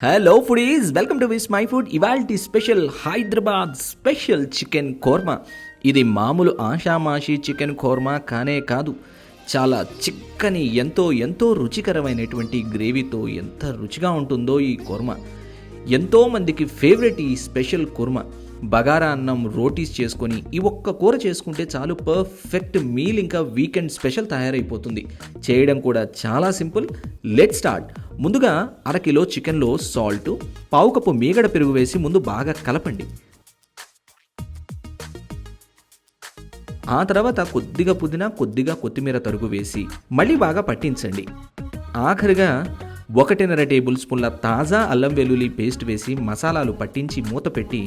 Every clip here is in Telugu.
Hello foodies, welcome to Vismai food. ఇవాల్టి special Hyderabad special chicken korma. ఇది మామూలు ఆషామాషి చికెన్ కోర్మా కానే కాదు, చాలా చిక్కని ఎంతో ఎంతో రుచికరమైనటువంటి గ్రేవీతో ఎంత రుచిగా ఉంటుందో ఈ కోర్మా. ఎంతోమందికి ఫేవరెట్ ఈ స్పెషల్ కోర్మా. బగారా అన్నం, రోటీస్ చేసుకొని ఈ ఒక్క కూర చేసుకుంటే చాలు, పర్ఫెక్ట్ మీల్. ఇంకా వీకెండ్ స్పెషల్ తయారైపోతుంది. చేయడం కూడా చాలా సింపుల్. Let start. ముందుగా అరకిలో చికెన్లో సాల్ట్, పావు కప్పు మీగడ పెరుగు వేసి ముందు బాగా కలపండి. ఆ తర్వాత కొద్దిగా పుదీనా, కొద్దిగా కొత్తిమీర తరుగు వేసి మళ్ళీ బాగా పట్టించండి. ఆఖరిగా 1.5 టేబుల్ స్పూన్ల తాజా అల్లం వెల్లుల్లి పేస్ట్ వేసి మసాలాలు పట్టించి మూత పెట్టి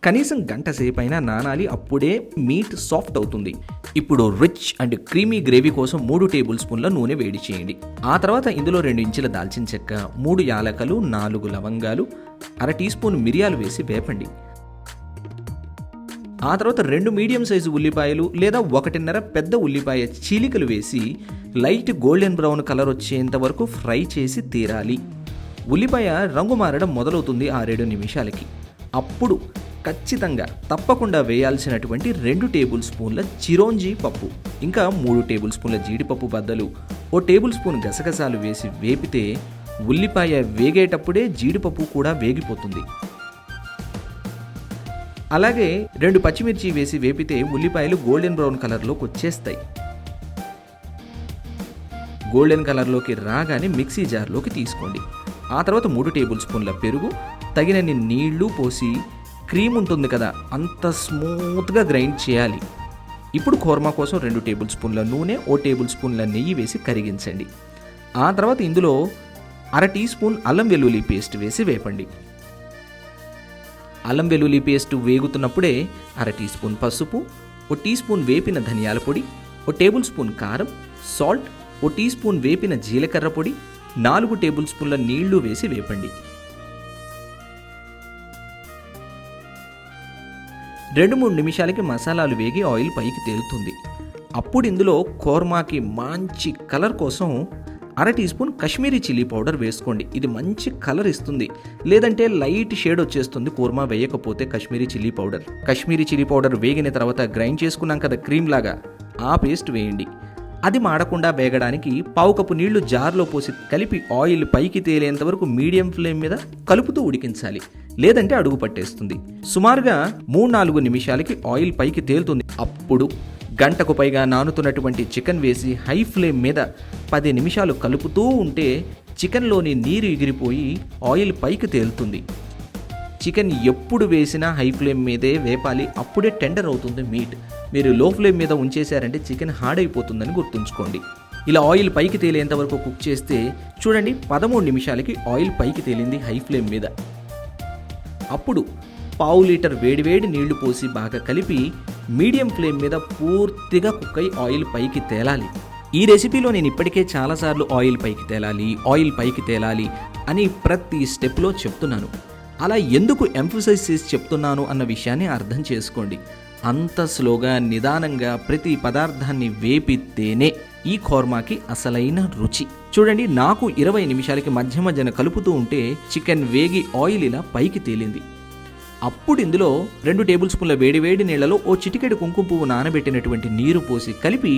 కనీసం గంట సేపైనా నానాలి. అప్పుడే మీట్ సాఫ్ట్ అవుతుంది. ఇప్పుడు రిచ్ అండ్ క్రీమీ గ్రేవీ కోసం 3 టేబుల్ స్పూన్ల నూనె వేడి చేయండి. ఆ తర్వాత ఇందులో 2 ఇంచుల దాల్చిన చెక్క, 3 యాలకలు, 4 లవంగాలు, 1/2 టీ స్పూన్ మిరియాలు వేసి వేపండి. ఆ తర్వాత 2 మీడియం సైజు ఉల్లిపాయలు లేదా 1.5 పెద్ద ఉల్లిపాయ చీలికలు వేసి లైట్ గోల్డెన్ బ్రౌన్ కలర్ వచ్చేంత వరకు ఫ్రై చేసి తీరాలి. ఉల్లిపాయ రంగు మారడం మొదలవుతుంది 6-7 నిమిషాలకి. అప్పుడు ఖచ్చితంగా తప్పకుండా వేయాల్సినటువంటి 2 టేబుల్ స్పూన్ల చిరోంజీ పప్పు, ఇంకా 3 టేబుల్ స్పూన్ల జీడిపప్పు బద్దలు, 1 టేబుల్ స్పూన్ గసగసాలు వేసి వేపితే ఉల్లిపాయ వేగేటప్పుడే జీడిపప్పు కూడా వేగిపోతుంది. అలాగే 2 పచ్చిమిర్చి వేసి వేపితే ఉల్లిపాయలు గోల్డెన్ బ్రౌన్ కలర్లోకి వచ్చేస్తాయి. గోల్డెన్ కలర్లోకి రాగానే మిక్సీ జార్లోకి తీసుకోండి. ఆ తర్వాత 3 టేబుల్ స్పూన్ల పెరుగు, తగినన్ని నీళ్లు పోసి క్రీమ్ ఉంటుంది కదా, అంత స్మూత్గా గ్రైండ్ చేయాలి. ఇప్పుడు కోర్మా కోసం 2 టేబుల్ స్పూన్ల నూనె, 1 టేబుల్ స్పూన్ల నెయ్యి వేసి కరిగించండి. ఆ తర్వాత ఇందులో 1/2 టీ స్పూన్ అల్లం వెల్లుల్లి పేస్ట్ వేసి వేపండి. అల్లం వెల్లుల్లి పేస్ట్ వేగుతున్నప్పుడే 1/2 టీ స్పూన్ పసుపు, 1 టీ స్పూన్ వేపిన ధనియాల పొడి, 1 టేబుల్ స్పూన్ కారం, సాల్ట్, 1 టీ స్పూన్ వేపిన జీలకర్ర పొడి, 4 టేబుల్ స్పూన్ల నీళ్లు వేసి వేపండి. 2-3 నిమిషాలకి మసాలాలు వేగి ఆయిల్ పైకి తేలుతుంది. అప్పుడు ఇందులో కోర్మాకి మంచి కలర్ కోసం 1/2 teaspoon Kashmiri chilli powder వేసుకోండి. ఇది మంచి కలర్ ఇస్తుంది. లేదంటే లైట్ షేడ్ వచ్చేస్తుంది కోర్మా వేయకపోతే Kashmiri chilli powder. Kashmiri chilli powder వేగిన తర్వాత గ్రైండ్ చేసుకున్నాం కదా క్రీమ్ లాగా, ఆ పేస్ట్ వేయండి. అది మాడకుండా వేగడానికి పావు కప్పు నీళ్లు జార్లో పోసి కలిపి ఆయిల్ పైకి తేలేంత వరకు మీడియం ఫ్లేమ్ మీద కలుపుతూ ఉడికించాలి, లేదంటే అడుగు పట్టేస్తుంది. సుమారుగా 3-4 నిమిషాలకి ఆయిల్ పైకి తేలుతుంది. అప్పుడు గంటకు పైగా నానుతున్నటువంటి చికెన్ వేసి హై ఫ్లేమ్ మీద 10 నిమిషాలు కలుపుతూ ఉంటే చికెన్లోని నీరు ఎగిరిపోయి ఆయిల్ పైకి తేలుతుంది. చికెన్ ఎప్పుడు వేసినా హై ఫ్లేమ్ మీదే వేపాలి, అప్పుడే టెండర్ అవుతుంది మీట్. మీరు లో ఫ్లేమ్ మీద ఉంచేశారంటే చికెన్ హార్డ్ అయిపోతుందని గుర్తుంచుకోండి. ఇలా ఆయిల్ పైకి తేలేంత వరకు కుక్ చేస్తే చూడండి 13 నిమిషాలకి ఆయిల్ పైకి తేలింది హై ఫ్లేమ్ మీద. అప్పుడు పావు లీటర్ వేడివేడి నీళ్లు పోసి బాగా కలిపి మీడియం ఫ్లేమ్ మీద పూర్తిగా కుక్ అయి ఆయిల్ పైకి తేలాలి. ఈ రెసిపీలో నేను ఇప్పటికే చాలాసార్లు ఆయిల్ పైకి తేలాలి అని ప్రతి స్టెప్లో చెప్తున్నాను. అలా ఎందుకు ఎంఫసైజ్ చేసి చెప్తున్నాను అన్న విషయాన్ని అర్థం చేసుకోండి. అంత స్లోగా నిదానంగా ప్రతి పదార్థాన్ని వేపితేనే ఈ కోర్మాకి అసలైన రుచి. చూడండి, నాకు 20 నిమిషాలకి మధ్య మధ్యన కలుపుతూ ఉంటే చికెన్ వేగి ఆయిల్ ఇలా పైకి తేలింది. అప్పుడు ఇందులో 2 టేబుల్ స్పూన్ల వేడివేడి నీళ్లలో 1 చిటికెడు కుంకుమ పువ్వు నానబెట్టినటువంటి నీరు పోసి కలిపి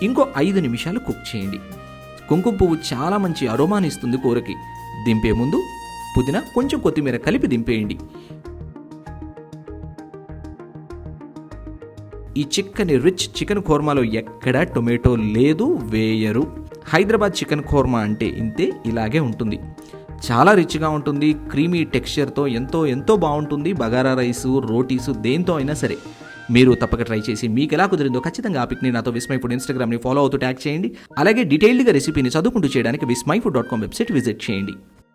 ఇంకో 5 నిమిషాలు కుక్ చేయండి. కుంకుమ పువ్వు చాలా మంచి అరోమానిస్తుంది కూరకి. దింపే ముందు పుదీనా, కొంచెం కొత్తిమీర కలిపి దింపేయండి. ఈ చిక్కని రిచ్ చికెన్ కోర్మాలో ఎక్కడా టొమాటో లేదు, వేయరు. హైదరాబాద్ చికెన్ కోర్మా అంటే ఇంతే, ఇలాగే ఉంటుంది. చాలా రిచ్గా ఉంటుంది. క్రీమీ టెక్స్చర్తో ఎంతో ఎంతో బాగుంటుంది. బగారా రైసు, రోటీసు దేంతో అయినా సరే మీరు తప్పక ట్రై చేసి మీకు ఎలా కుదిరిందో ఖచ్చితంగా ఆ పిక్ని నాతో విస్మైఫుడ్ ఇన్స్టాగ్రామ్ని ఫాలో అవుతూ ట్యాగ్ చేయండి. అలాగే డీటెయిల్డ్గా రెసిపీని చదువుకుంటూ చేయడానికి vismyfood.com వెబ్సైట్ విజిట్ చేయండి.